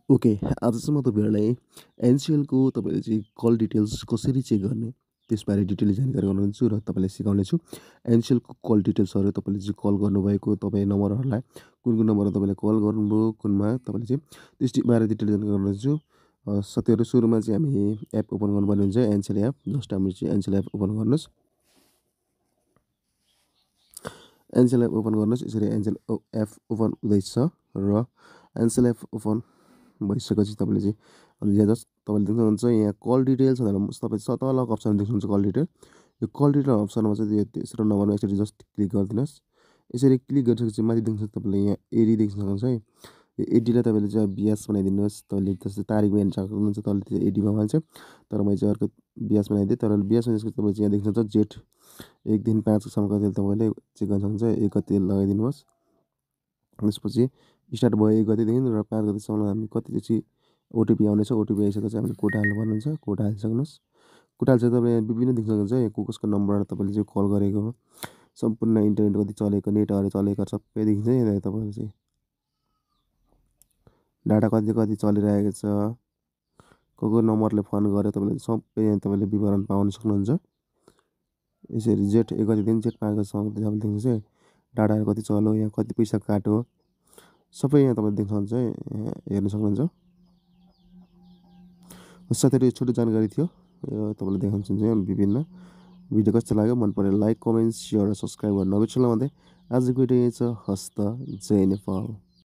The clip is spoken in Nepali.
ओके, आज चाहिँ म तपाईँहरूलाई एनसिएलको तपाईँले चाहिँ कल डिटेल्स कसरी चेक गर्ने त्यसबारे डिटेल जानकारी गराउँछु र तपाईँलाई सिकाउनेछु। एनसिएलको कल डिटेल्सहरू तपाईँले चाहिँ कल गर्नुभएको तपाईँ नम्बरहरूलाई कुन कुन नम्बरमा तपाईँले कल गर्नुभयो कुनमा तपाईँले चाहिँ त्यसबारे डिटेल जानकारी गराउँछु। साथीहरू सुरुमा चाहिँ हामी एप ओपन गर्नुपर्ने हुन्छ एनसिएल एप। जस्ट हामी चाहिँ एनसिएल एप ओपन गर्नुहोस्। एनसिएल एप ओपन गर्नुहोस्। यसरी एनसिएल एप ओपन हुँदैछ र एनसिएल एप ओपन भइसकेपछि तपाईँले चाहिँ अनि यहाँ जस्ट तपाईँले देख्नुहुन्छ यहाँ कल डिटेल्स भनेर तपाईँ तलको अप्सन देख्नुहुन्छ कल डिटेल। यो कल डिटेल अप्सनमा चाहिँ तेस्रो नम्बरमा यसरी जस्ट क्लिक गरिदिनुहोस्। यसरी क्लिक गरिसकेपछि माथि देख्नुहुन्छ तपाईँले यहाँ एडी देख्न सक्नुहुन्छ है। यो एडीलाई तपाईँले चाहिँ ब्यास बनाइदिनुहोस्। तपाईँले त्यस्तो तारिकमा हेर्न सक्नुहुन्छ तपाईँले त्यो एडीमा हाल्छ। तर मैले चाहिँ अर्को ब्यास बनाइदिएँ। तर ब्यास बनाइसकेपछि तपाईँ चाहिँ यहाँ देख्नुहुन्छ जेठ 1 देखि 5सम्मको तेल तपाईँले चेक गर्न सक्नुहुन्छ। 1 गते लगाइदिनुहोस्। त्यसपछि स्टार्ट भयो 1 गतेदेखि र 5 गतेसम्म हामी कति चाहिँ ओटिपी आउनेछ। ओटिपी आइसकेपछि हामीले कोड हाल्नुपर्ने हुन्छ। कोड हालिसक्नुहोस्। कोड हालिसकेपछि तपाईँले विभिन्न देख्न सक्नुहुन्छ यहाँ कसको नम्बरबाट तपाईँले चाहिँ कल गरेको हो। सम्पूर्ण इन्टरनेट कति चलेको नेटहरू चलेको सबै देखिन्छ यहाँ तपाईँले चाहिँ डाटा कति कति चलिरहेको छ को नम्बरले फोन गर्यो तपाईँले सबै यहाँ तपाईँले विवरण पाउन सक्नुहुन्छ। यसरी जेठ 1 गतेदेखि जेठ 5 गतेसम्म तपाईँले देख्नुहुन्छ डाटाहरू कति चल्यो यहाँ कति पैसा काट्यो सबै यहाँ तपाईँले देख्न सक्नुहुन्छ यहाँ हेर्न सक्नुहुन्छ। साथै यो छोटो जानकारी थियो तपाईँले देख्न सक्नुहुन्छ विभिन्न भिडियो कस्तो लाग्यो मन पऱ्यो लाइक कमेन्ट सेयर र सब्सक्राइब गर्न नबिर्सनु भन्दै आजको भिडियो यही छ। हस्त जय नेपाल।